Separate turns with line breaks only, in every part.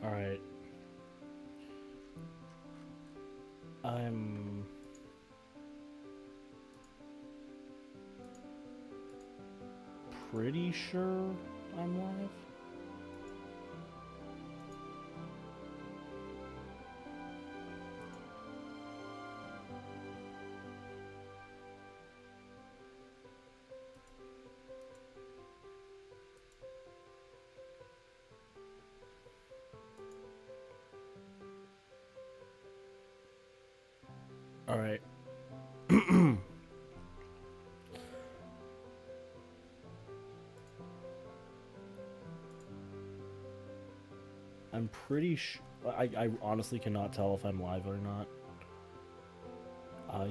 Alright. I'm pretty sure I'm live. All right. I'm pretty sure. I honestly cannot tell if I'm live or not.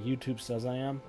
YouTube says I am.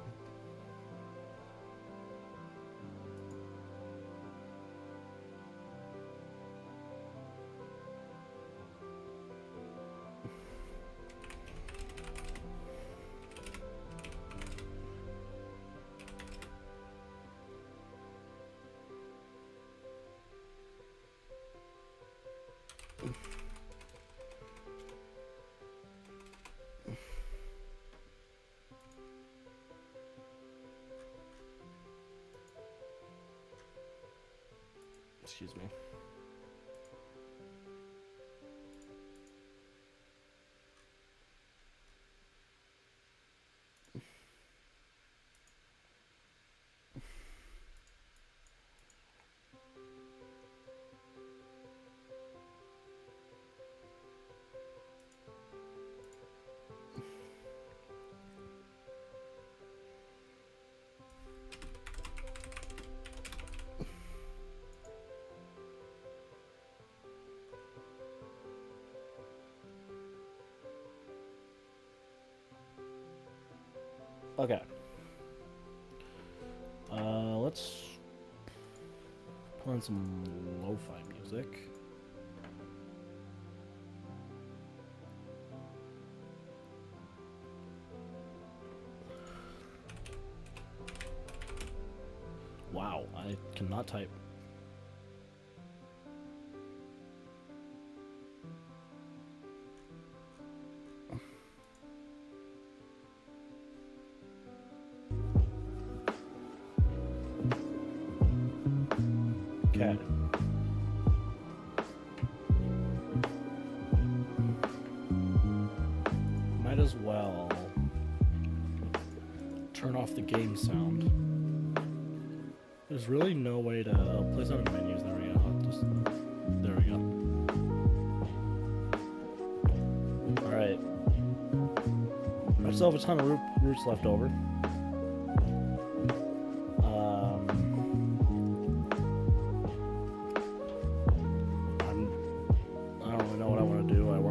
Excuse me. Okay. Let's put on some lo-fi music. Wow, I cannot type. Okay. Might as well turn off the game sound. There's really no way to place on menus. There we go. There we go. All right. I still have a ton of roots left over.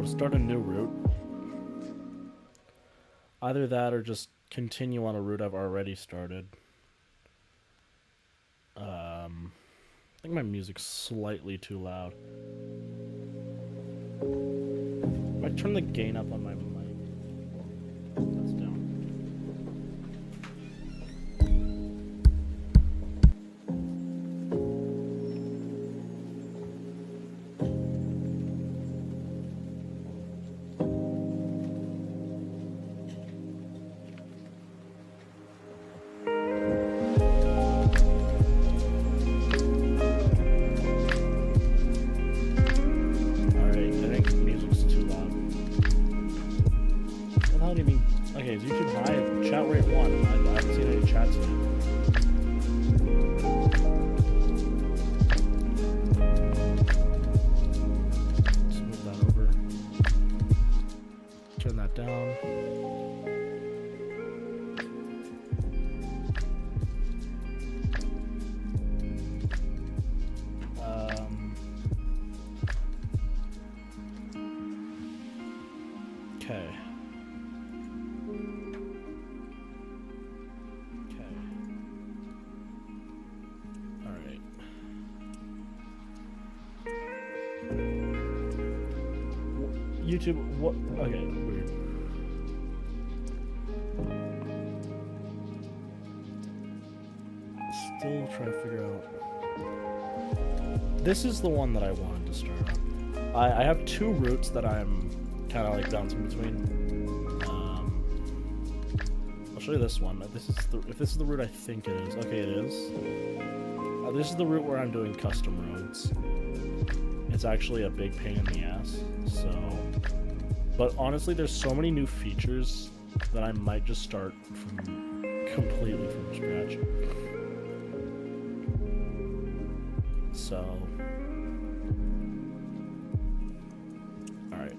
Start a new route. Either that or just continue on a route I've already started. I think my music's slightly too loud. I turn the gain up on my mic. That's down. YouTube, what? Okay, weird. Still trying to figure out. This is the one that I wanted to start on. I have two routes that I'm kind of like bouncing between. I'll show you this one. If this is the route I think it is. Okay, it is. This is the route where I'm doing custom roads. It's actually a big pain in the ass. So, but honestly, there's so many new features that I might just start completely from scratch. So, all right.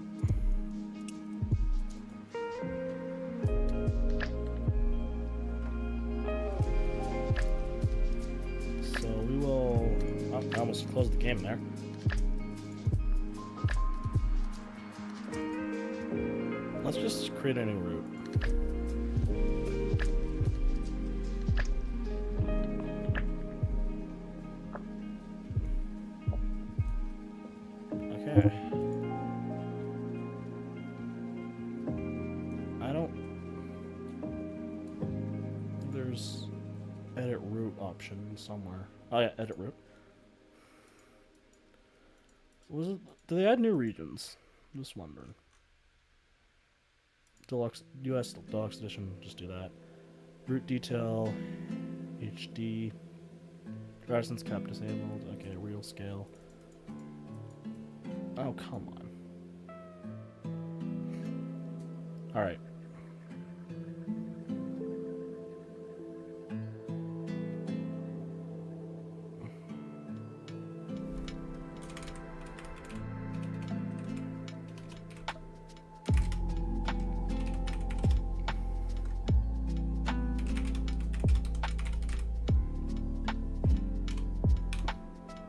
So we will. Oh, I almost closed the game there. Let's just create a new route. Okay. There's edit route option somewhere. Oh yeah, edit route. Was it? Do they add new regions? I'm just wondering. Deluxe US Deluxe Edition, just do that. Route detail, HD, driver sense cap disabled. Okay, real scale. Oh, come on. Alright.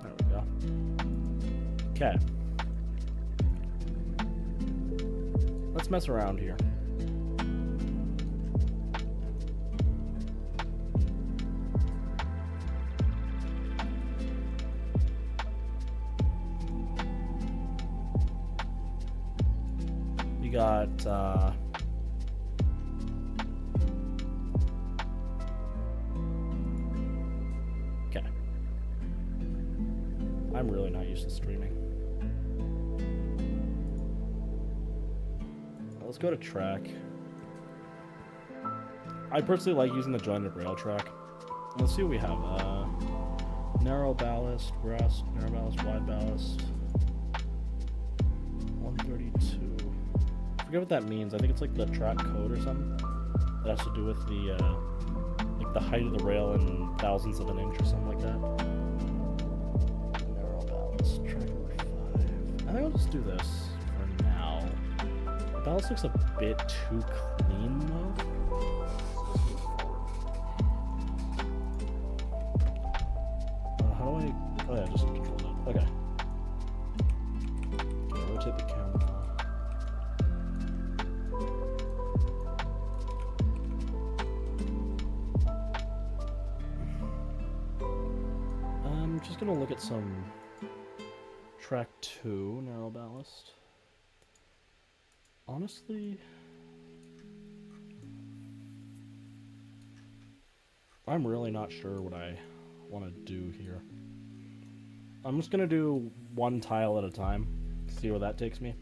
There we go. Okay. Let's mess around here. You got, okay. I'm really not used to streaming. Let's go to track. I personally like using the jointed rail track. Let's see what we have. Narrow ballast, brass, narrow ballast, wide ballast. 132. I forget what that means. I think it's like the track code or something. That has to do with the like the height of the rail in thousandths of an inch or something like that. Narrow ballast, track number 5. I think I'll just do this for now. The ballast looks a bit too clean though. How do I? Oh yeah, just control that. Okay. Okay, rotate the camera. I'm just gonna look at some track 2 narrow ballast. Honestly, I'm really not sure what I want to do here. I'm just gonna do one tile at a time, see where that takes me.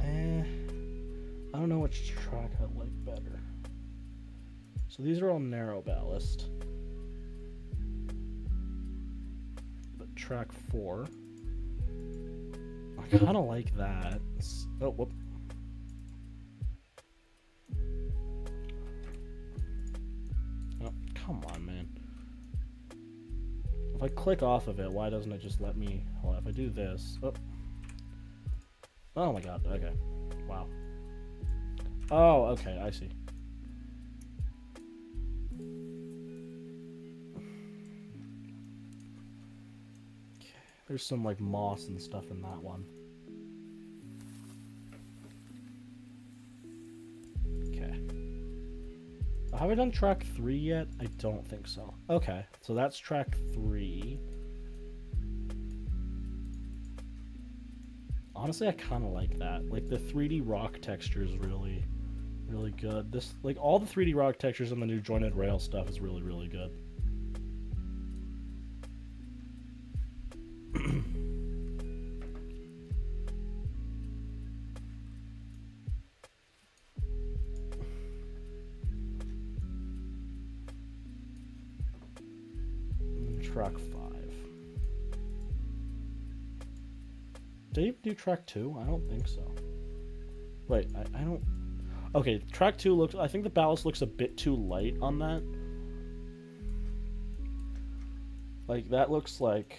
I don't know which track I like better. So these are all narrow ballast. But track 4, I kind of like that. Oh, whoop. Oh, come on, man. If I click off of it, why doesn't it just let me? Well, if I do this, oh my god. Okay, wow. Oh, okay, I see. There's some like moss and stuff in that one. Okay. Have I done track 3 yet? I don't think so. Okay, so that's track 3. Honestly, I kind of like that. Like the 3D rock texture is really Really good. This, like, all the 3D rock textures and the new jointed rail stuff is really, really good. Track 5. Did they even do track 2? I don't think so. Wait, I don't... Okay, track 2 looks... I think the ballast looks a bit too light on that. Like, that looks like...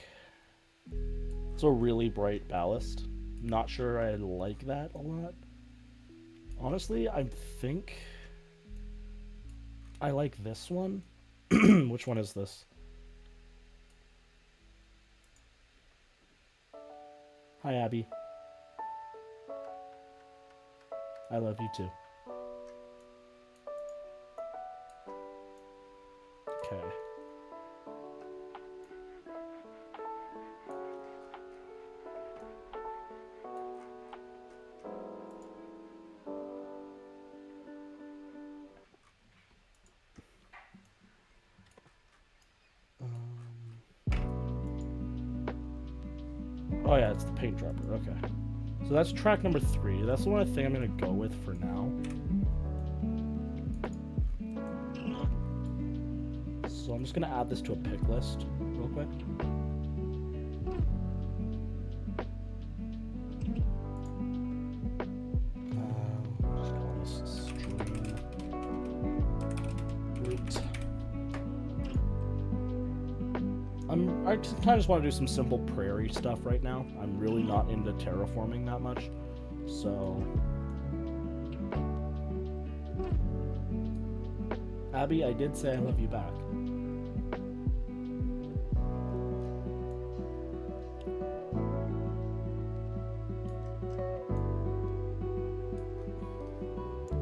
It's a really bright ballast. Not sure I like that a lot. Honestly, I think... I like this one. Which one is this? Hi, Abby. I love you too. Okay. Oh yeah, it's the paint dropper. Okay. So that's track number 3. That's the one I think I'm going to go with for now. So I'm just going to add this to a pick list real quick. Just call this stream root. I kind of just want to do some simple prairie stuff right now. I'm really not into terraforming that much. So... Abby, I did say I love you back.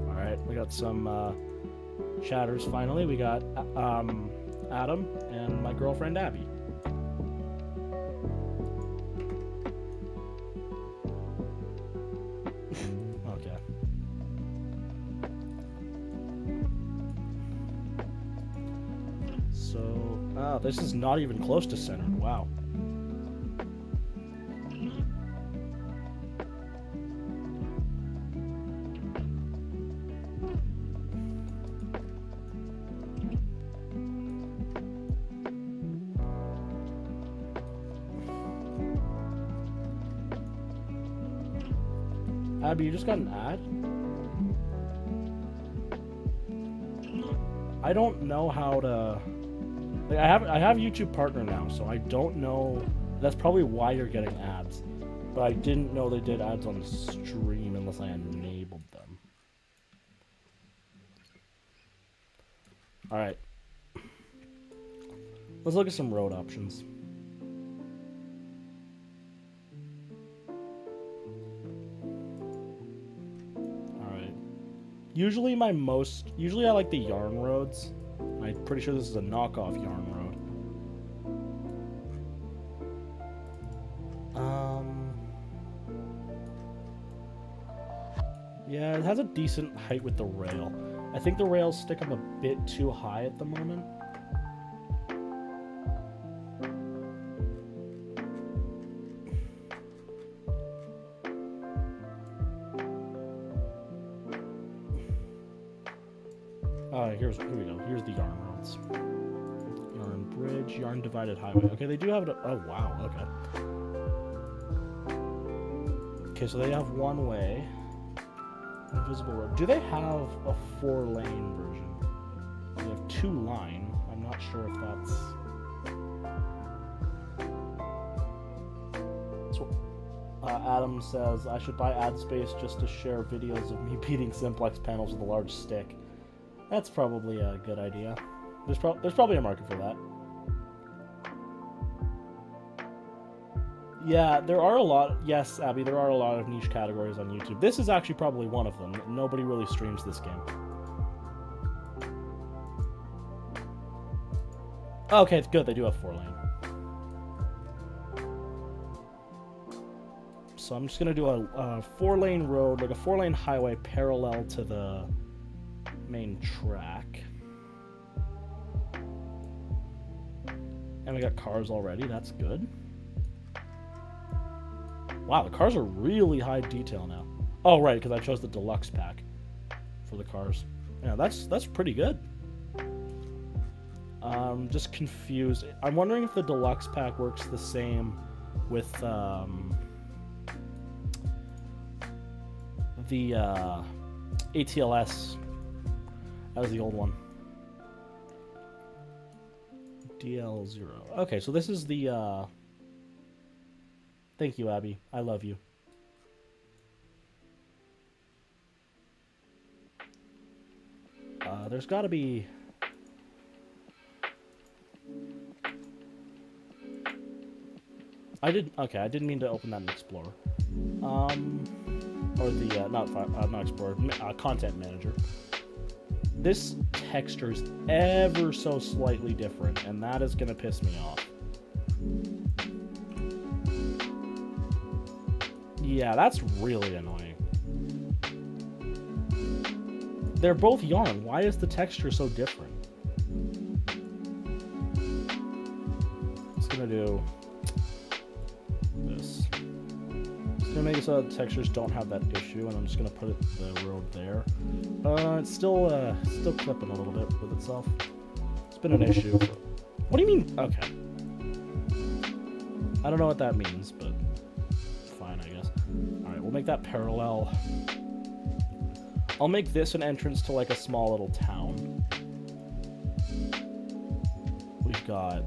Alright, we got some chatters finally. We got Adam and my girlfriend Abby. Okay. So, this is not even close to centered. Wow. Abby, you just got an ad? I don't know how to... Like, I have YouTube Partner now, so I don't know... That's probably why you're getting ads. But I didn't know they did ads on the stream unless I enabled them. Alright. Let's look at some road options. Usually I like the yarn roads. I'm pretty sure this is a knockoff yarn road. Yeah, it has a decent height with the rail. I think the rails stick up a bit too high at the moment. Here we go. Here's the yarn roads. Yarn bridge, yarn divided highway. Okay, they do have it. Oh, wow. Okay. Okay, so they have one way. Invisible road. Do they have a 4-lane version? They have 2-line. I'm not sure if that's... Adam says, I should buy ad space just to share videos of me beating simplex panels with a large stick. That's probably a good idea. There's probably a market for that. Yeah, there are a lot... Yes, Abby, there are a lot of niche categories on YouTube. This is actually probably one of them. Nobody really streams this game. Okay, it's good. They do have 4-lane. So I'm just going to do a 4-lane road, like a 4-lane highway parallel to the main track. And we got cars already, that's good. Wow, the cars are really high detail now. Oh, right, because I chose the deluxe pack for the cars. Yeah, that's pretty good. Just confused. I'm wondering if the deluxe pack works the same with the ATLS. That was the old one. DL0. Okay, so this is the Thank you, Abby. I love you. There's got to be... I didn't mean to open that in Explorer. Or the, not Explorer, Content Manager. This texture is ever so slightly different, and that is going to piss me off. Yeah, that's really annoying. They're both yarn. Why is the texture so different? It's going to do this. It's going to make it so that textures don't have that issue, and I'm just going to put the road there. It's still clipping a little bit with itself. It's been an issue. What do you mean? Okay. I don't know what that means, but fine, I guess. Alright, we'll make that parallel. I'll make this an entrance to like a small little town. We've got...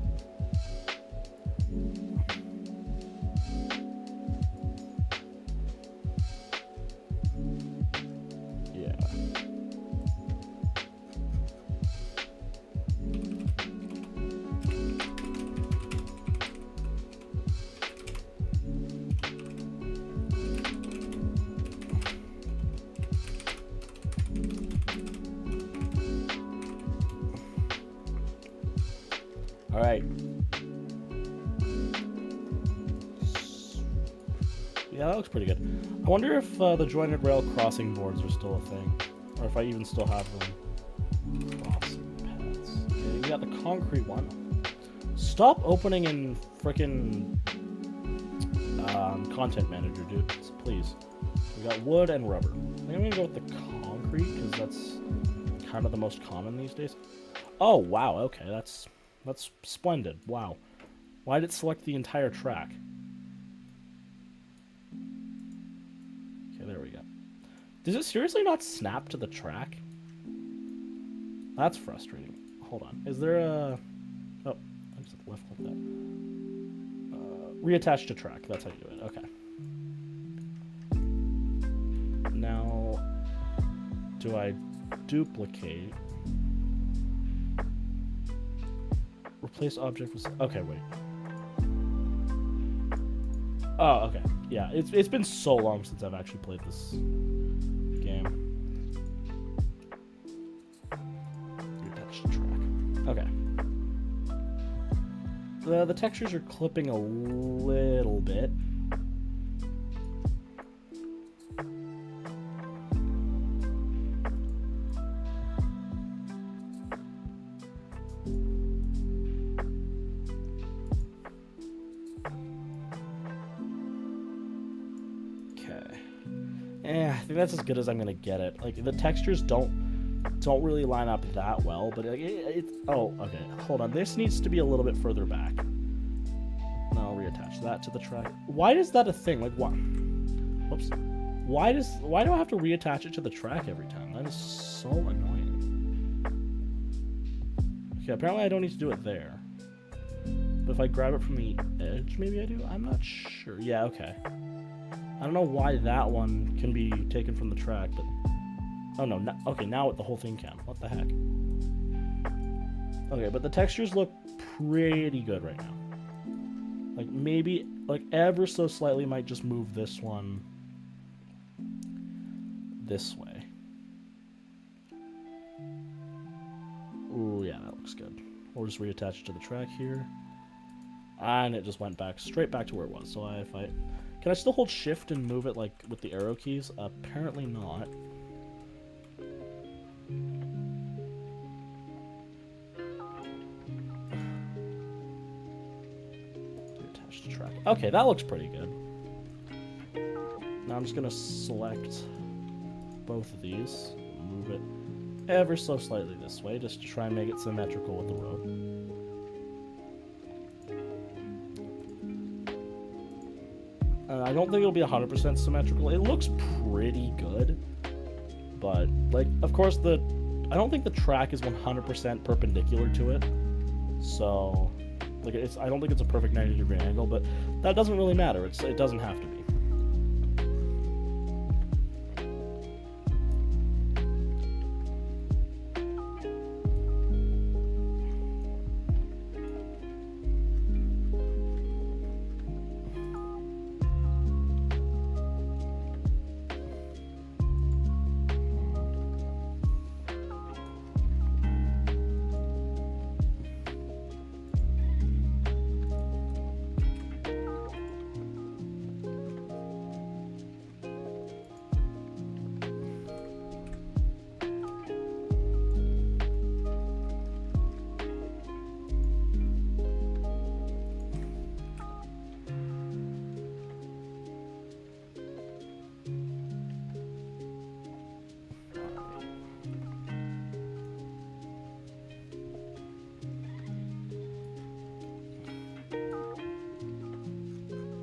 Alright. Yeah, that looks pretty good. I wonder if the jointed rail crossing boards are still a thing. Or if I even still have them. Crossing paths. Okay, we got the concrete one. Stop opening in frickin' Content Manager, dude. Please. We got wood and rubber. I think I'm gonna go with the concrete, because that's kind of the most common these days. Oh, wow, okay, that's splendid. Wow. Why did it select the entire track? Okay, there we go. Does it seriously not snap to the track? That's frustrating. Hold on. Is there a... Oh, I just left like that. Reattach to track. That's how you do it. Okay. Now, do I duplicate... Replace object with... Okay, wait. Oh, okay. Yeah, it's been so long since I've actually played this game. Retouch track. Okay. The textures are clipping a little bit. I think that's as good as I'm gonna get it. Like, the textures don't really line up that well, but oh, okay. Hold on. This needs to be a little bit further back. And I'll reattach that to the track. Why is that a thing? Like, what? Whoops. Why do I have to reattach it to the track every time? That is so annoying. Okay, apparently I don't need to do it there. But if I grab it from the edge, maybe I do? I'm not sure. Yeah, okay. I don't know why that one can be taken from the track, but... Oh, no. Okay, now the whole thing can. What the heck? Okay, but the textures look pretty good right now. Like, maybe, like, ever so slightly might just move this one this way. Ooh, yeah, that looks good. We'll just reattach it to the track here. And it just went back, straight back to where it was. So if I... Can I still hold shift and move it, like, with the arrow keys? Apparently not. the track. Okay, that looks pretty good. Now I'm just gonna select both of these, move it ever so slightly this way, just to try and make it symmetrical with the road. I don't think it'll be 100% symmetrical. It looks pretty good, but like, of course, I don't think the track is 100% perpendicular to it. So, like, I don't think it's a perfect 90-degree angle, but that doesn't really matter. It doesn't have to be.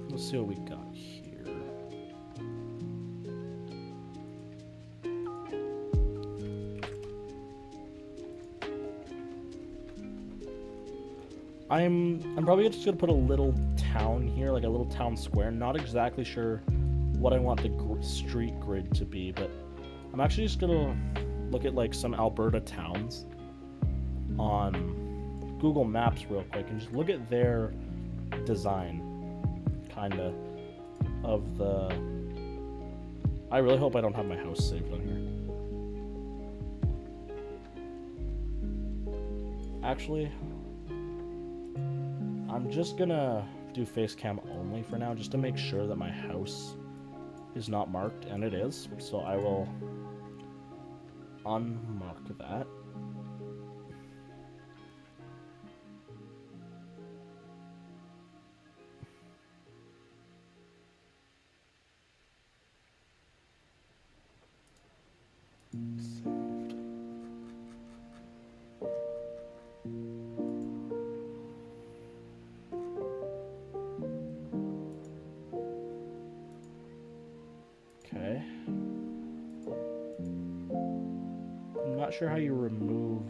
Let's see what we got here. I'm probably just gonna put a little town here, like a little town square. Not exactly sure what I want the street grid to be, but I'm actually just gonna look at like some Alberta towns on Google Maps real quick and just look at their design. Kinda of the. I really hope I don't have my house saved on here. Actually, I'm just gonna do face cam only for now, just to make sure that my house is not marked, and it is. So I will unmark that. Okay. I'm not sure how you remove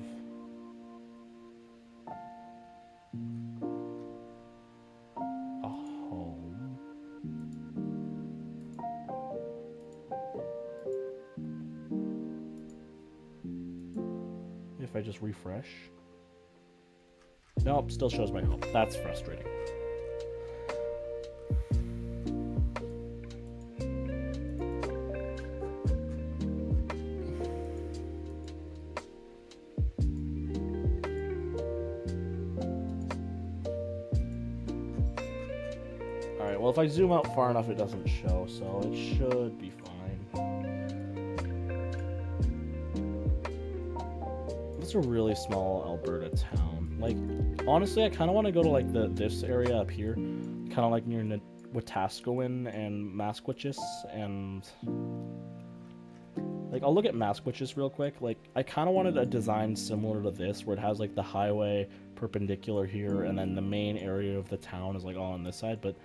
a home. If I just refresh. Nope, still shows my home. That's frustrating. Alright, well if I zoom out far enough it doesn't show, so it should be fine. It's a really small Alberta town. Like, honestly, I kind of want to go to like this area up here, kind of like near Wetaskiwin and Masquitchis, and like I'll look at Masquitchis real quick. Like, I kind of wanted a design similar to this, where it has like the highway perpendicular here, and then the main area of the town is like all on this side. But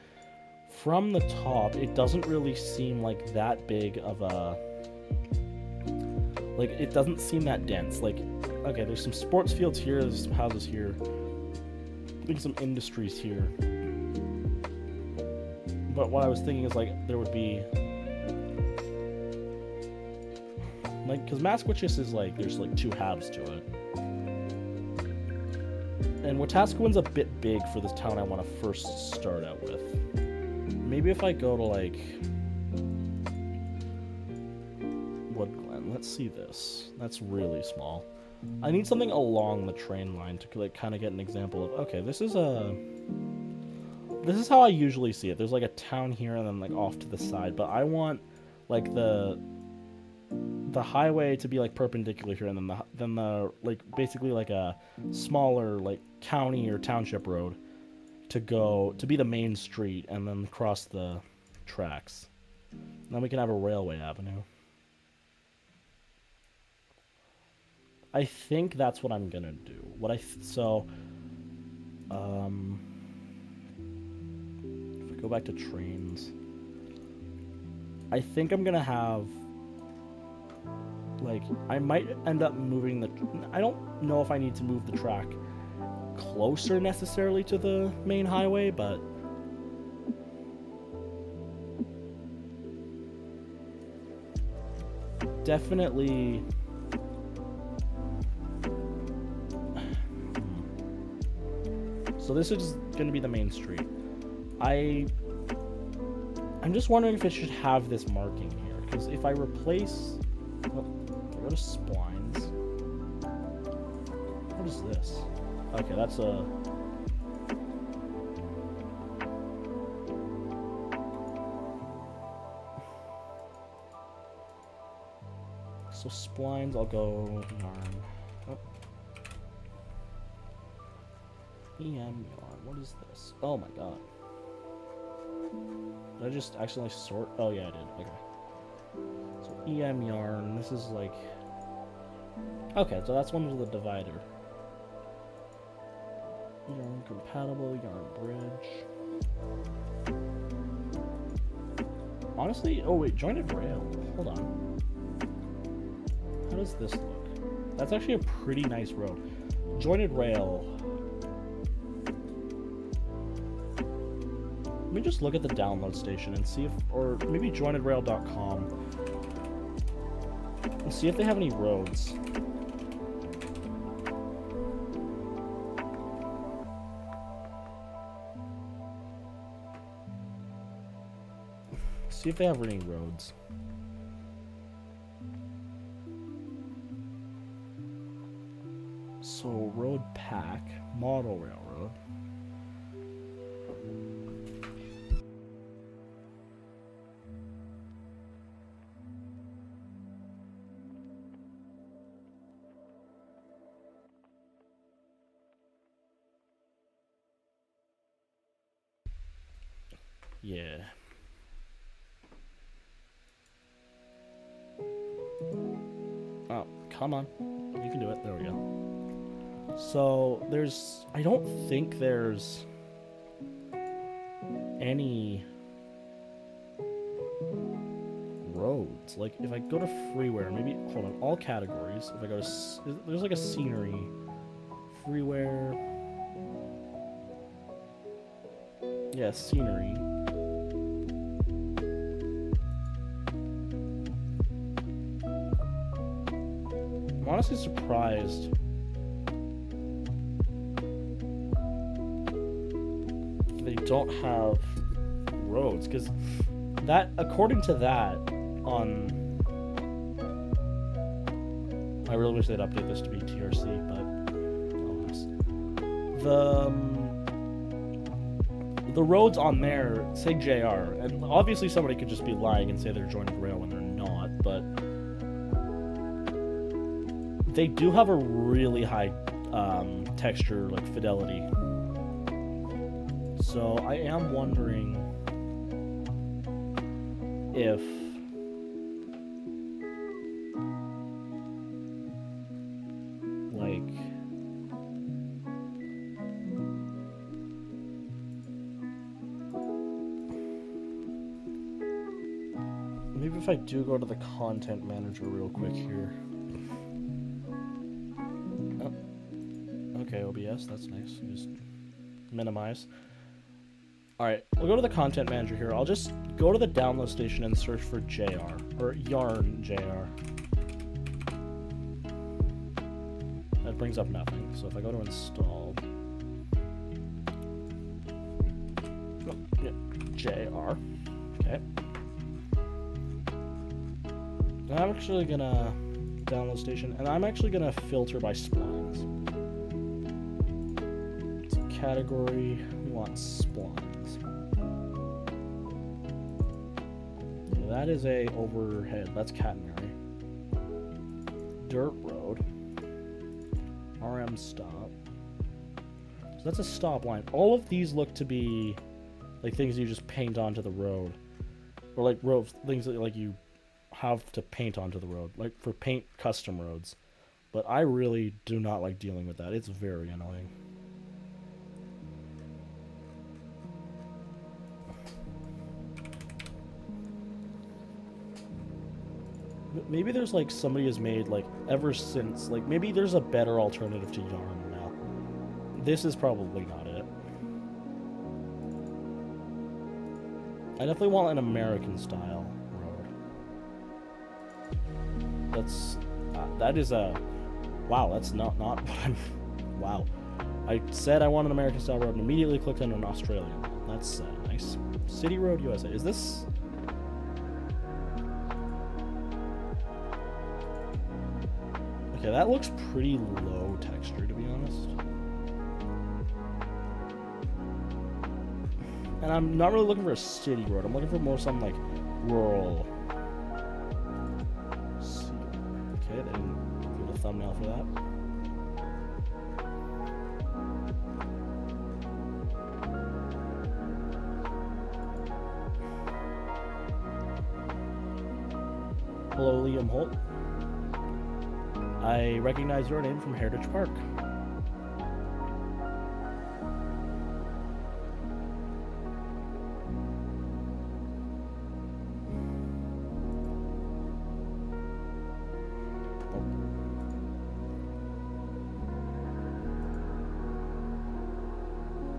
from the top, it doesn't really seem like that big of a, like, it doesn't seem that dense. Like, okay, there's some sports fields here, there's some houses here, I think some industries here. But what I was thinking is, like, there would be, like, because Masquitchis is, like, there's, like, two halves to it. And Wetaskiwin's a bit big for this town I want to first start out with. Maybe if I go to, like, Wood Glen, let's see this. That's really small. I need something along the train line to, like, kind of get an example of, okay, this is how I usually see it. There's, like, a town here and then, like, off to the side, but I want, like, the highway to be, like, perpendicular here, and then the like, basically, like, a smaller, like, county or township road to be the main street and then cross the tracks. And then we can have a railway avenue. I think that's what I'm gonna do. If I go back to trains, I think I'm gonna have, like, I might end up moving I don't know if I need to move the track closer necessarily to the main highway, but definitely so this is going to be the main street. I'm just wondering if it should have this marking here, because if I replace, if I go to splines, what is this? Okay, that's a so splines, I'll go yarn. Oh. EM yarn, what is this? Oh my god. Did I just accidentally sort? Oh yeah, I did. Okay. So EM yarn, this is like... Okay, so that's one with the divider. Yarn compatible, yarn bridge. Honestly, oh wait, jointed rail. Hold on. How does this look? That's actually a pretty nice road. Jointed rail. Let me just look at the download station and see if, or maybe jointedrail.com, and see if they have any roads. See if they have any roads. So, road pack, model railroad. Yeah. Oh, come on. You can do it. There we go. So, I don't think there's any roads. Like, if I go to freeware, maybe, hold on, all categories. If I go to, there's like a scenery, freeware. Yeah, scenery. I'm honestly surprised they don't have roads, because that, according to that, I really wish they'd update this to be TRC, but the roads on there say JR, and obviously somebody could just be lying and say they're jointed rail when they're not, but they do have a really high texture, like, fidelity. So I am wondering if like maybe if I do go to the content manager real quick here. Okay, OBS, that's nice. Just minimize. Alright, we'll go to the content manager here. I'll just go to the download station and search for JR, or yarn JR. That brings up nothing. So if I go to install, oh, yeah, JR, okay. I'm actually gonna download station, and I'm actually gonna filter by splines. Category, we want splines. Okay, that is a overhead, that's catenary. Dirt road. RM stop. So that's a stop line. All of these look to be like things you just paint onto the road. Or like things that like you have to paint onto the road. Like for paint custom roads. But I really do not like dealing with that. It's very annoying. Maybe there's like somebody has made like ever since like maybe there's a better alternative to yarn now. This is probably not it. I definitely want an American style road. That is a wow. That's not what I'm. Wow, I said I want an American style road and immediately clicked on an Australian. That's nice. City Road USA. Is this? Okay, that looks pretty low texture, to be honest. And I'm not really looking for a city road. I'm looking for more some like rural. Okay, they didn't give a thumbnail for that. Hello, Liam Holt. I recognize your name from Heritage Park.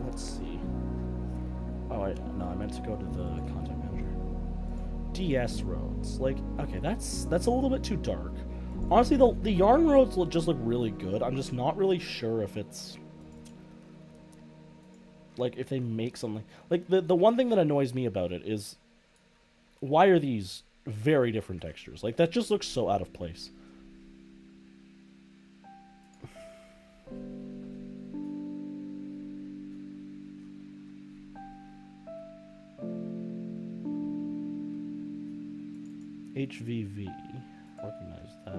Let's see. Oh, no, I meant to go to the content manager. DS roads. Like, okay, that's a little bit too dark. Honestly, the yarn roads just look really good. I'm just not really sure if it's like if they make something like the one thing that annoys me about it is why are these very different textures? Like that just looks so out of place. HVV. Recognize that.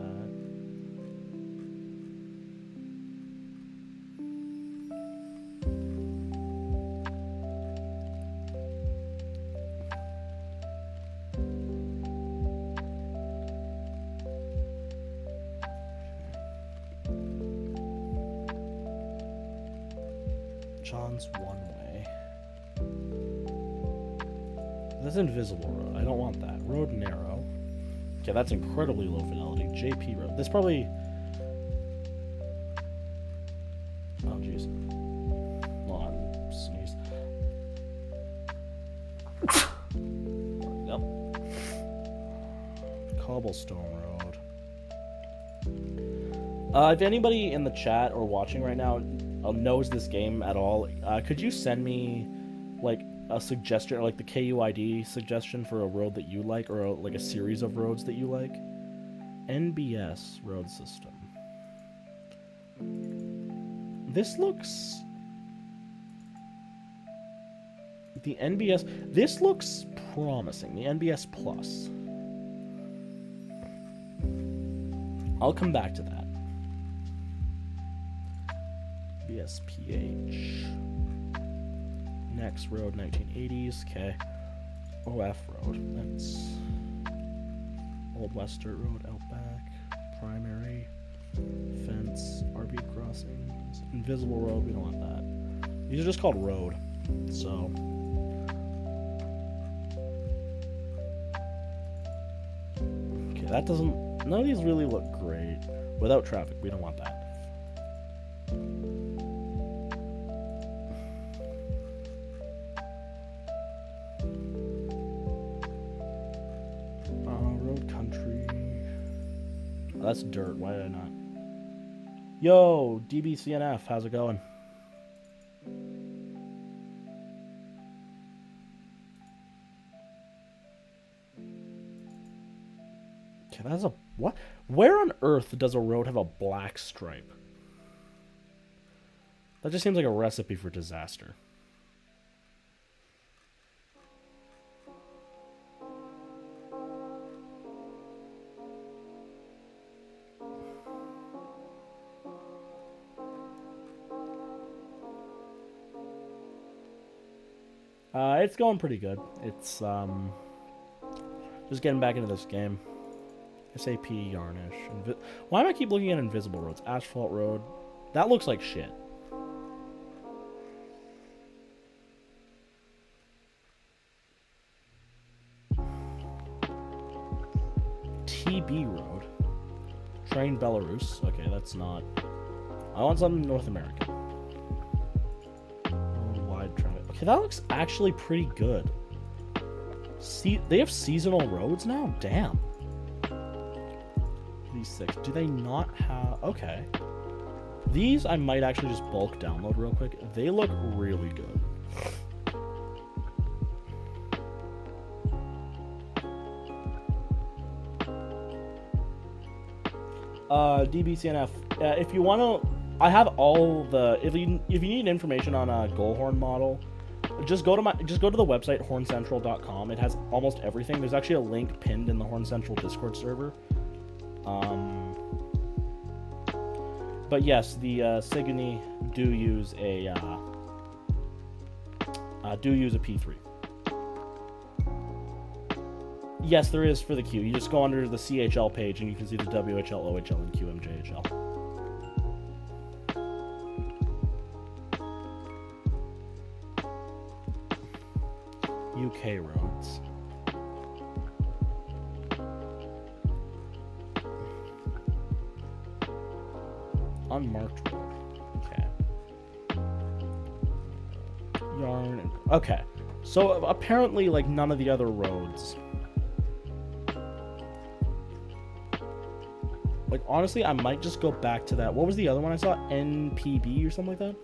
John's One Way. That's Invisible Road. I don't want that. Road Narrow. Okay, that's incredibly low fidelity. JP Road. This probably... Oh, jeez. Hold on. Sneeze. Yep. Cobblestone Road. If anybody in the chat or watching right now knows this game at all, could you send me, like, a suggestion, or like the KUID suggestion for a road that you like, or like a series of roads that you like? NBS road system. This looks... The NBS... This looks promising. The NBS Plus. I'll come back to that. BSPH. Next road, 1980s. Okay. OF Road. That's Old Wester Road, Outback. Primary. Fence. RB Crossings. Invisible Road. We don't want that. These are just called Road. So. Okay, that doesn't... None of these really look great. Without traffic, we don't want that. Road Country. Oh, that's dirt. Why did I not? Yo, DBCNF, how's it going? Okay, that's a... What? Where on earth does a road have a black stripe? That just seems like a recipe for disaster. It's going pretty good. It's just getting back into this game. SAP Yarnish. Why do I keep looking at invisible roads? Asphalt road. That looks like shit. TB road. Train Belarus. Okay, that's not. I want something North American. Wide traffic. Okay, that looks actually pretty good. See, they have seasonal roads now? Damn. These 6. Do they not have... Okay. These I might actually just bulk download real quick. They look really good. DBCNF. If you want to... I have all the... If you need information on a Goalhorn model, just go to the website horncentral.com. It has almost everything. There's actually a link pinned in the Horn Central Discord server. But yes, the Signy do use a P3. Yes, there is for the Q. You just go under the CHL page and you can see the WHL, OHL, and QMJHL. UK roads. Unmarked road. Okay. Yarn. Okay. So apparently, like, none of the other roads. Like, honestly, I might just go back to that. What was the other one I saw? NPB or something like that?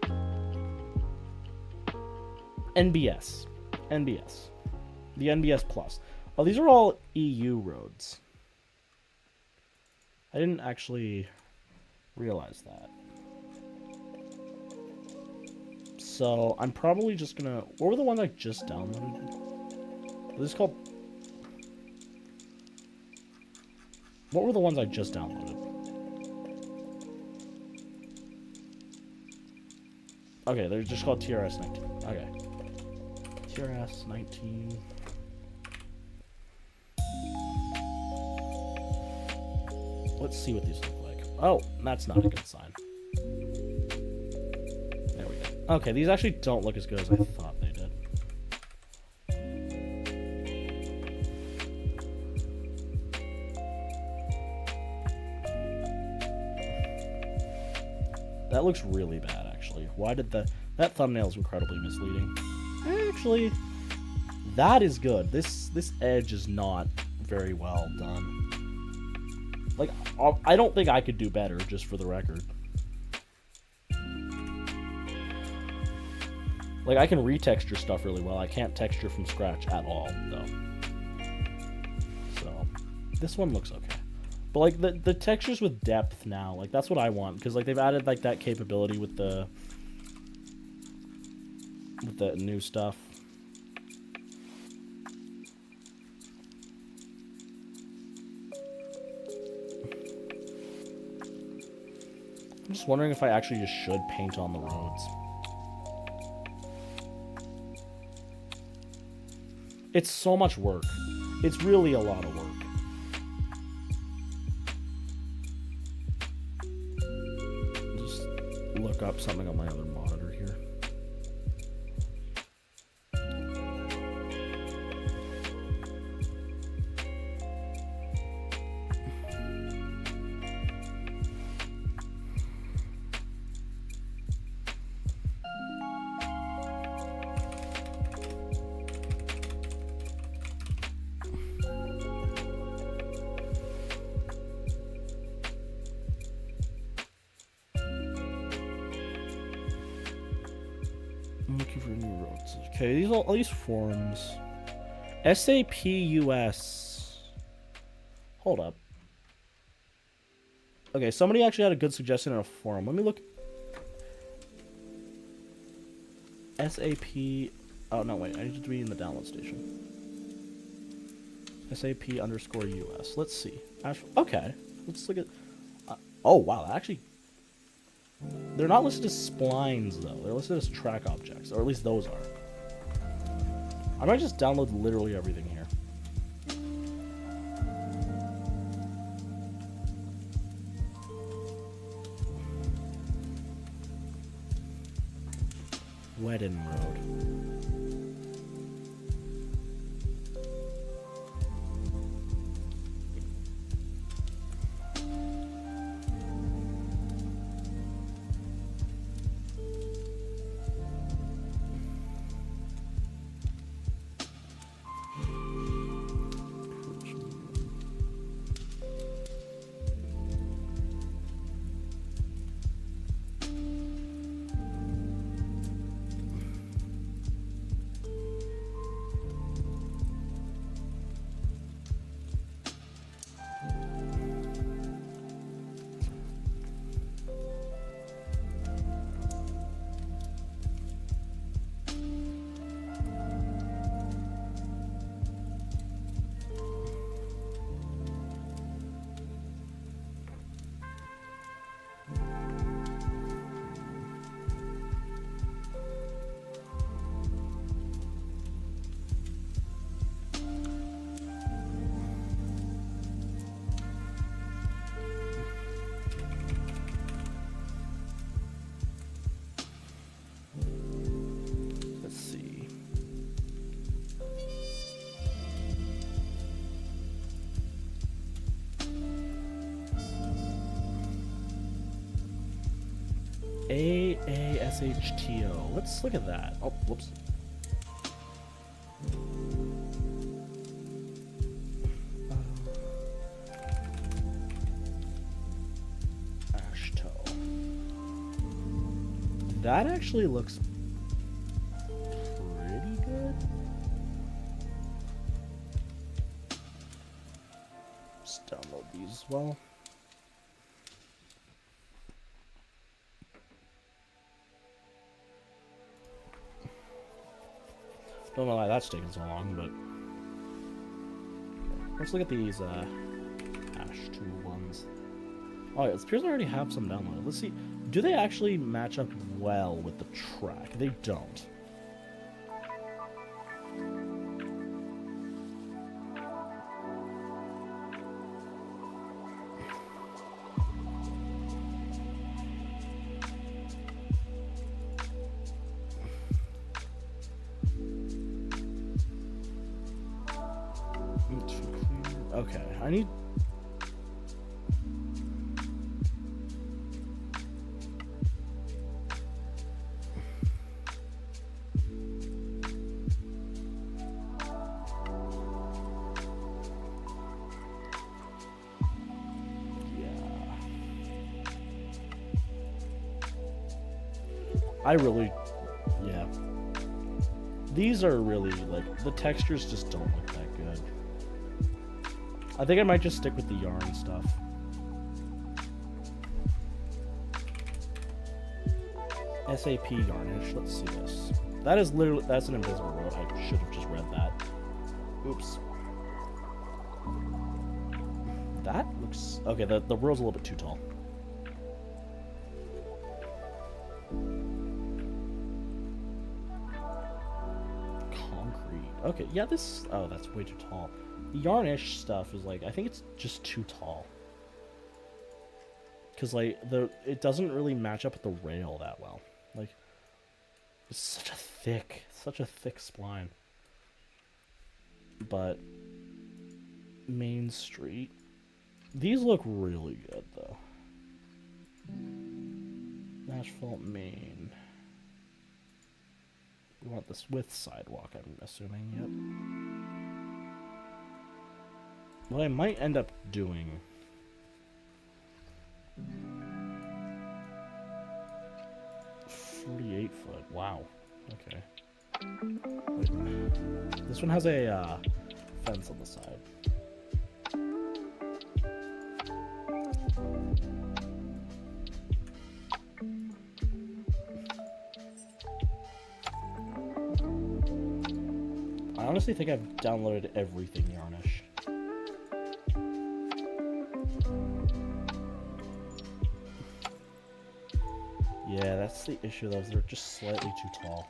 NBS. NBS. The NBS Plus. Oh, these are all EU roads. I didn't actually realize that. So, I'm probably just gonna... What were the ones I just downloaded? This is called... What were the ones I just downloaded? Okay, they're just called TRS-19. Okay. TRS-19... Let's see what these look like. Oh, that's not a good sign. There we go. Okay, these actually don't look as good as I thought they did. That looks really bad, actually. Why did that thumbnail is incredibly misleading. Actually, that is good. This edge is not very well done. Like, I don't think I could do better, just for the record. Like, I can retexture stuff really well. I can't texture from scratch at all, though. So, this one looks okay. But, like, the textures with depth now, like, that's what I want. Because, like, they've added, like, that capability with the new stuff. I'm just wondering if I actually just should paint on the roads. It's so much work. It's really a lot of work. Just look up something on my other monitor here. I'm looking for new roads. Okay, these all these forums. SAP US. Hold up. Okay, somebody actually had a good suggestion in a forum. Let me look. SAP. Oh no, wait. I need to be in the download station. SAP_US. Let's see. Okay. Let's look at. Oh wow, actually. They're not listed as splines, though. They're listed as track objects, or at least those are. I might just download literally everything here. Wedden Road. AASHTO. Let's look at that. Oh, whoops. Ashto. That actually looks pretty good. Just download these as well. Don't know why that's taking so long, but let's look at these Ash 2 ones. Oh, it appears I already have some downloaded. Let's see. Do they actually match up well with the track? They don't. Okay, I need... I really, yeah. These are really, like, the textures just don't look that good. I think I might just stick with the yarn stuff. SAP Garnish, let's see this. That is literally, that's an invisible road. I should have just read that. Oops. That looks, okay, the road's a little bit too tall. Okay, yeah, this... Oh, that's way too tall. The Yarnish stuff is, like, I think it's just too tall. Because, like, it doesn't really match up with the rail that well. Like, it's such a thick spline. But, Main Street. These look really good, though. Asphalt Main. We want this with sidewalk, I'm assuming, yep. What I might end up doing... 48 foot, wow. Okay. Wait. This one has a fence on the side. I honestly think I've downloaded everything Yarnish. Yeah, that's the issue though, they're just slightly too tall.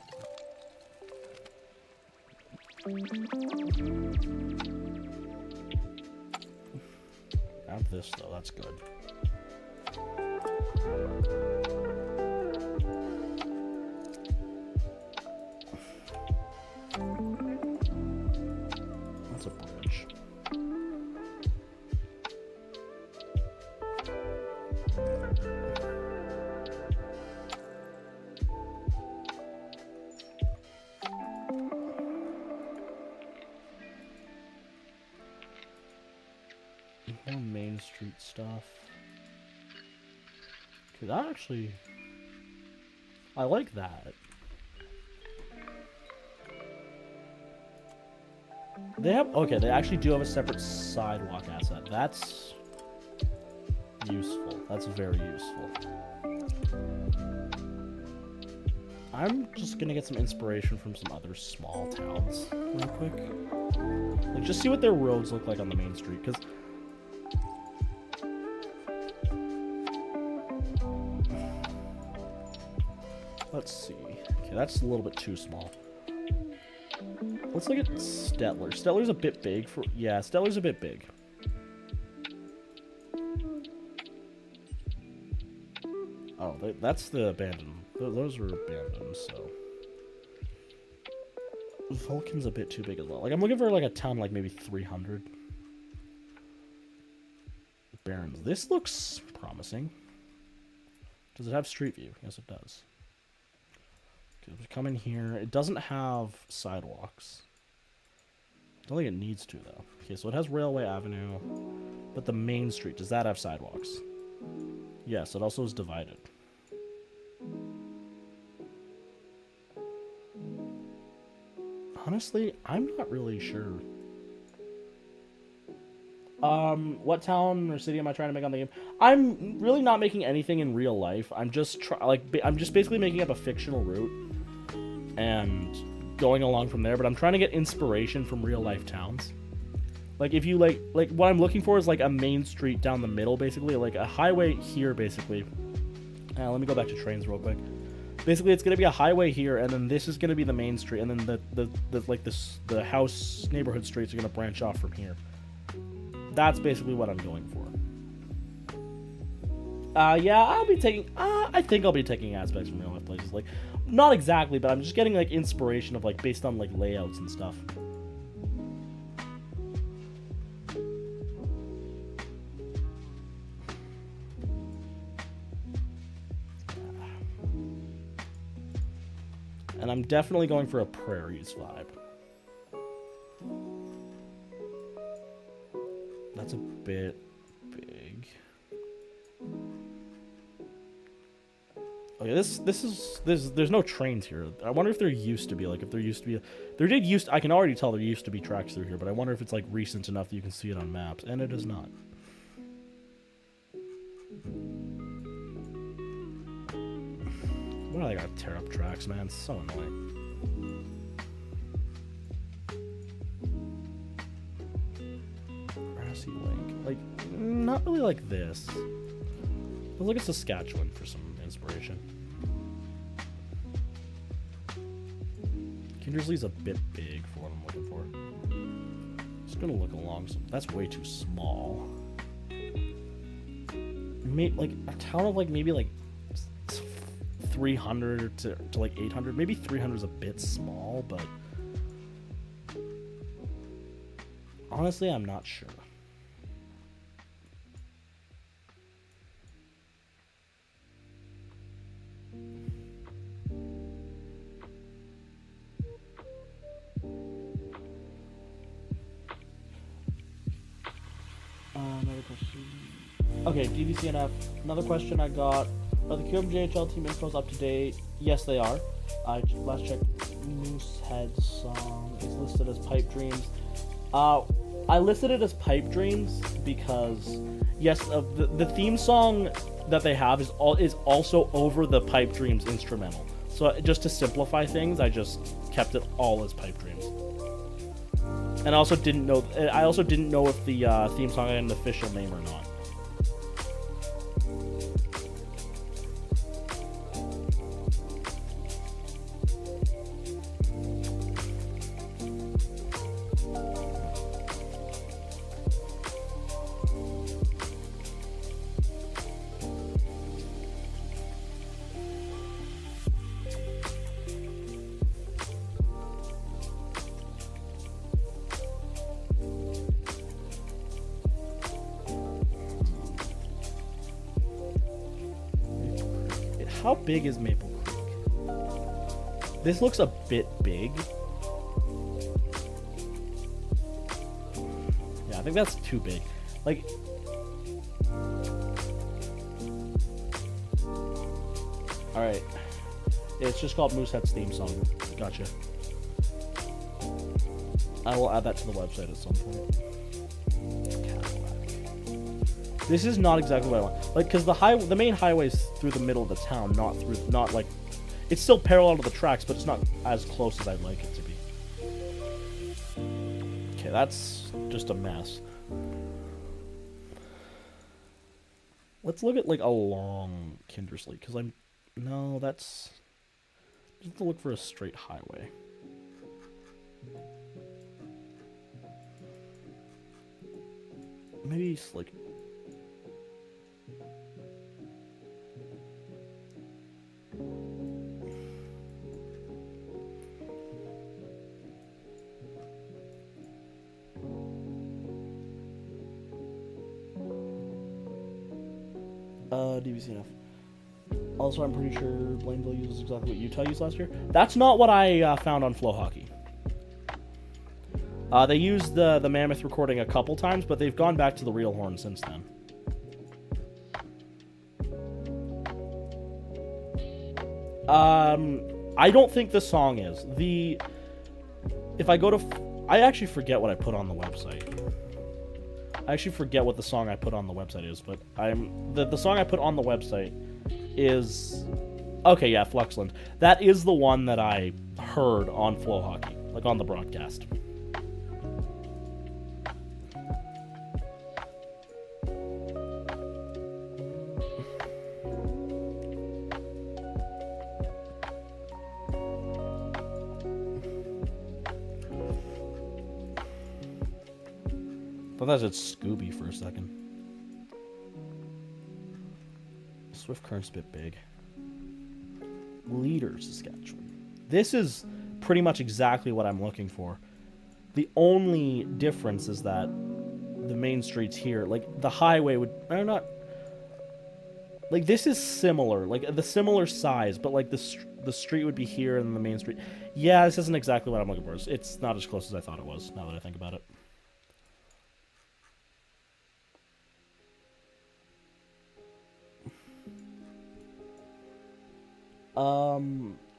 Have this though, that's good. That's a bridge. More Main Street stuff. Okay, that actually... I like that. They have... Okay, they actually do have a separate sidewalk asset. That's... useful. That's very useful. I'm just gonna get some inspiration from some other small towns real quick. Like, just see what their roads look like on the main street, because... Let's see. Okay, that's a little bit too small. Let's look at Stettler. Stetler's a bit big for... Yeah, Stetler's a bit big. Oh, that's the abandoned. Those are abandoned, so... Vulcan's a bit too big as well. Like, I'm looking for, like, a town, like, maybe 300. Barrens. This looks promising. Does it have Street View? Yes, it does. Come in here. It doesn't have sidewalks. I don't think it needs to, though. Okay, so it has Railway Avenue, but the main street, does that have sidewalks? Yes, it also is divided. Honestly, I'm not really sure. What town or city am I trying to make on the game? I'm really not making anything in real life. I'm just I'm just basically making up a fictional route and going along from there, but I'm trying to get inspiration from real life towns. Like, if you like what I'm looking for is like a main street down the middle, basically, like a highway here, basically. Let me go back to Trainz real quick. Basically, it's gonna be a highway here, and then this is gonna be the main street, and then the house neighborhood streets are gonna branch off from here. That's basically what I'm going for. Yeah, I'll be taking... I think I'll be taking aspects from real life places. Like, not exactly, but I'm just getting, like, inspiration of, like, based on, like, layouts and stuff. And I'm definitely going for a prairies vibe. That's a bit big. Okay, there's no trains here. I wonder if there used to be, like, I can already tell there used to be tracks through here, but I wonder if it's, like, recent enough that you can see it on maps, and it is not. Why do they gotta tear up tracks, man? It's so annoying. Grassy Lake. Like, not really like this. Let's look at Saskatchewan for some inspiration. Kindersley's a bit big for what I'm looking for. Just gonna look along some... That's way too small. Like, a town of, like, maybe, like, 300 to like 800. Maybe 300 is a bit small, but honestly, I'm not sure. Another question. Okay, DVCNF. Another question I got. Are the QMJHL team infos up to date? Yes, they are. I last checked. Moosehead song is listed as Pipe Dreams. I listed it as Pipe Dreams because yes, the theme song that they have is also over the Pipe Dreams instrumental. So just to simplify things, I just kept it all as Pipe Dreams. And I also didn't know. If the theme song had an official name or not. how big is Maple Creek? This looks a bit big. Yeah, I think that's too big. Like, all right. Yeah, it's just called Moosehead's theme song. Gotcha. I will add that to the website at some point. This is not exactly what I want. Like, because the main highway's through the middle of the town, not like, it's still parallel to the tracks, but it's not as close as I'd like it to be. Okay, that's just a mess. Let's look at like along Kindersley, because no, that's just to look for a straight highway. Maybe it's like, DVC enough. Also, I'm pretty sure Blainville uses exactly what Utah used last year. That's not what I found on Flow Hockey. They used the Mammoth recording a couple times, but they've gone back to the real horn since then. I don't think the song is. If I go to... I actually forget what I put on the website. I actually forget what the song I put on the website is, but the song I put on the website is... Okay, yeah, Fluxland. That is the one that I heard on Flow Hockey, like on the broadcast. I thought that said Scooby for a second. Swift Current's a bit big. Leader, Saskatchewan. This is pretty much exactly what I'm looking for. The only difference is that the main streets here, like the highway would, or not, like this is similar, like the similar size, but like the street would be here and the main street. Yeah, this isn't exactly what I'm looking for. It's not as close as I thought it was, now that I think about it.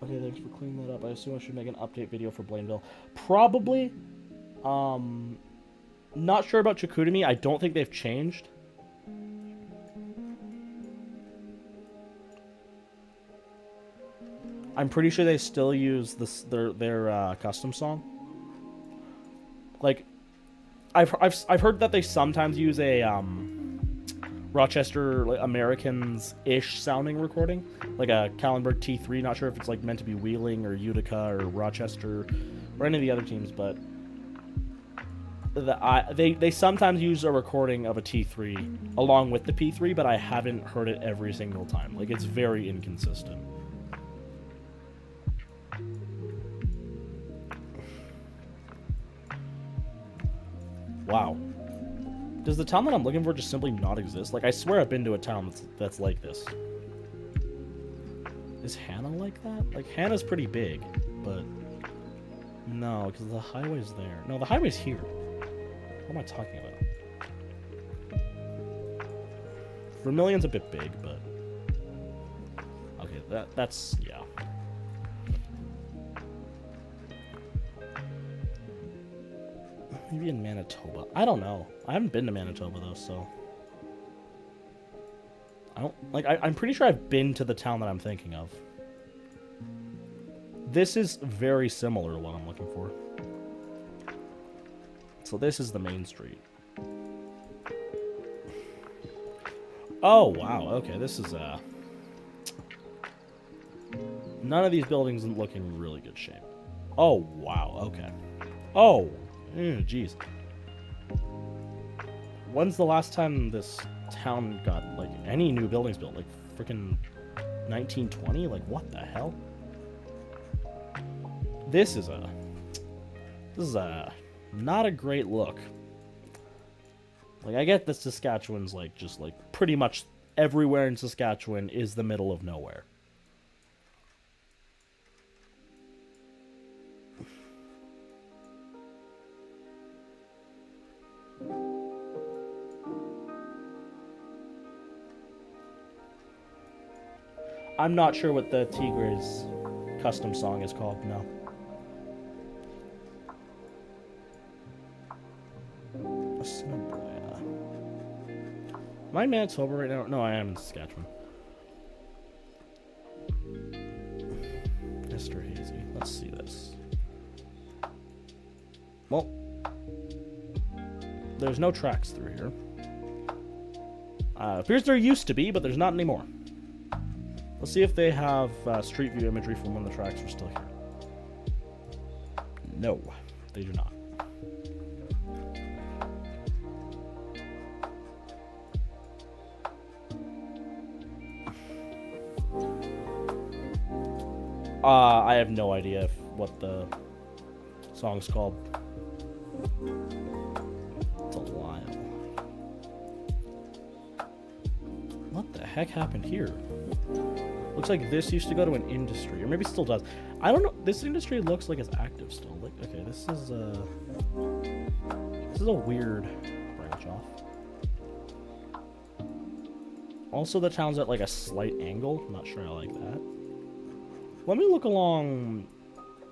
Okay, thanks for cleaning that up. I assume I should make an update video for Blainville. Probably. Not sure about Chicoutimi. I don't think they've changed. I'm pretty sure they still use their custom song. Like, I've heard that they sometimes use a Rochester, like, Americans-ish sounding recording, like a Kallenberg T3. Not sure if it's like meant to be Wheeling or Utica or Rochester or any of the other teams, but they sometimes use a recording of a T3 along with the P3, but I haven't heard it every single time. Like, it's very inconsistent. Wow. Does the town that I'm looking for just simply not exist? Like, I swear I've been to a town that's like this. Is Hannah like that? Like, Hannah's pretty big, but... No, because the highway's there. No, the highway's here. What am I talking about? Vermilion's a bit big, but... Okay, that's... yeah. Maybe in Manitoba. I don't know. I haven't been to Manitoba, though, so... I don't... Like, I'm pretty sure I've been to the town that I'm thinking of. This is very similar to what I'm looking for. So this is the main street. Oh, wow. Okay, this is, none of these buildings look in really good shape. Oh, wow. Okay. Oh, jeez. When's the last time this town got, like, any new buildings built? Like, freaking 1920? Like, what the hell? This is a not a great look. Like, I get that Saskatchewan's, like, just, like, pretty much everywhere in Saskatchewan is the middle of nowhere. I'm not sure what the Tigre's custom song is called, no. Am I in Manitoba right now? No, I am in Saskatchewan. Mr. Hazy. Let's see this. Well, there's no tracks through here. Appears there used to be, but there's not anymore. Let's see if they have street view imagery from when the tracks were still here. No, they do not. I have no idea what the song's called. It's a while. What the heck happened here? Looks like this used to go to an industry, or maybe it still does. I don't know. This industry looks like it's active still. Like, okay, this is a weird branch off. Also, the town's at like a slight angle. I'm not sure I like that. Let me look along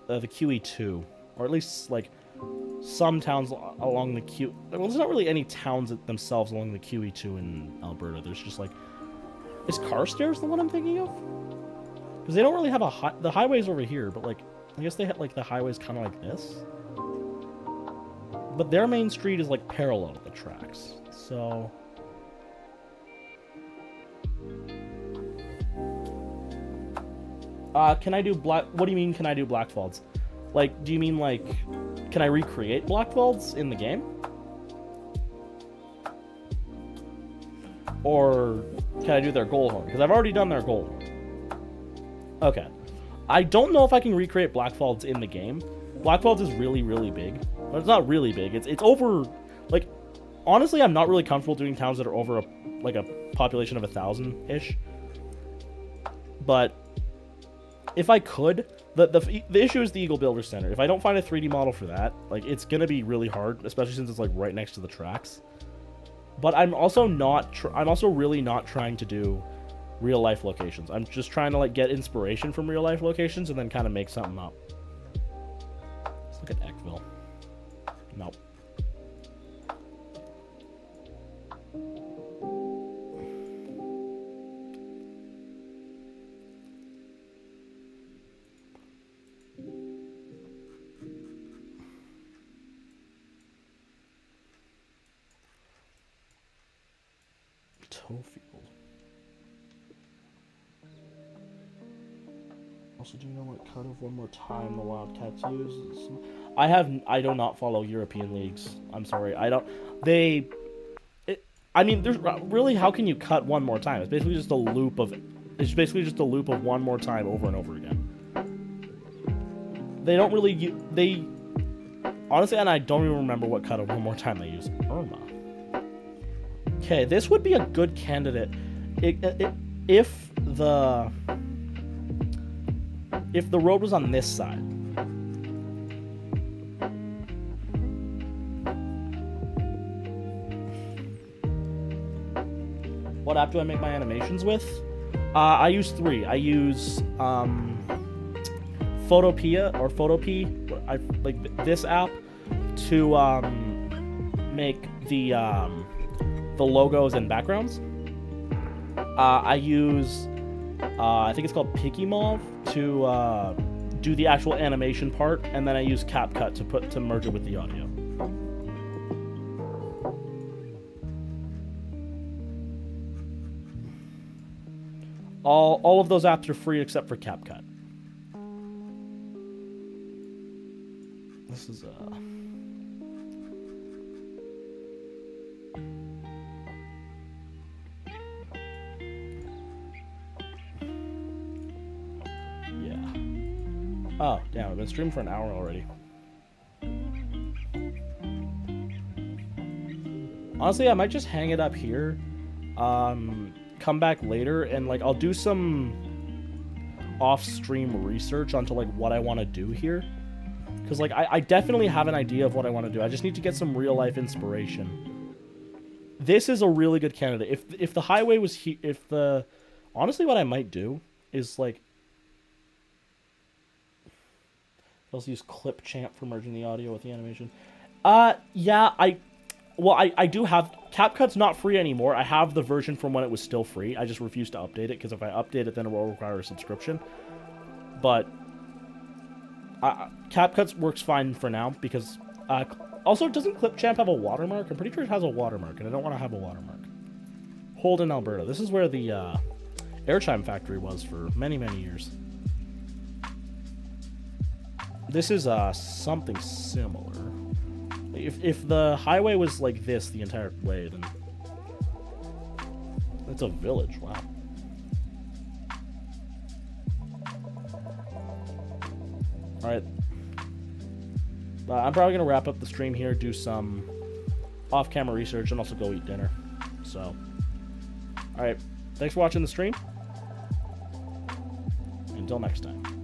the QE2, or at least like some towns along the Q. Well, there's not really any towns themselves along the QE2 in Alberta. There's just like, is Carstairs the one I'm thinking of? Because they don't really have the highway's over here, but like I guess they have like the highway's kind of like this. But their main street is like parallel to the tracks, so. Can I do what do you mean, can I do Blackfalds? Like, do you mean, like, can I recreate Blackfalds in the game? Or can I do their Goalhorn? Because I've already done their Goalhorn. Okay. I don't know if I can recreate Blackfalds in the game. Blackfalds is really, really big. But it's not really big. It's over, like, honestly, I'm not really comfortable doing towns that are over, a population of 1,000-ish. But if I could, the issue is the Eagle Builder Center. If I don't find a 3D model for that, like, it's gonna be really hard, especially since it's like right next to the tracks. But I'm also really not trying to do real life locations. I'm just trying to like get inspiration from real life locations and then kind of make something up. Let's look at Eckville. Nope. Toefield. Also, do you know what cut of one more time the Wildcats use? I do not follow European leagues. I'm sorry. I mean, there's really, how can you cut one more time? It's basically just a loop of one more time over and over again. They don't really, honestly, and I don't even remember what cut of one more time they use. Irma. Okay, this would be a good candidate if the road was on this side. What app do I make my animations with? I use 3. I use Photopea or Photopea. I like this app to make the logos and backgrounds. I use I think it's called Pikimov to do the actual animation part, and then I use CapCut to merge it with the audio. All of those apps are free except for CapCut. This is oh, damn, I've been streaming for an hour already. Honestly, I might just hang it up here. Come back later and like I'll do some off-stream research onto like what I want to do here. Because like I definitely have an idea of what I want to do. I just need to get some real-life inspiration. This is a really good candidate. If the highway was here, honestly what I might do is like... Also use clip champ for merging the audio with the animation. Yeah, I do have... CapCut's not free anymore. I have the version from when it was still free. I just refuse to update it, because if I update it, then it will require a subscription. But... CapCut works fine for now, because... also, doesn't ClipChamp have a watermark? I'm pretty sure it has a watermark, and I don't want to have a watermark. Holden, Alberta. This is where the Airchime factory was for many, many years. This is something similar. If the highway was like this the entire way, then... It's a village, wow. Alright. I'm probably going to wrap up the stream here, do some off-camera research, and also go eat dinner. So, alright. Thanks for watching the stream. Until next time.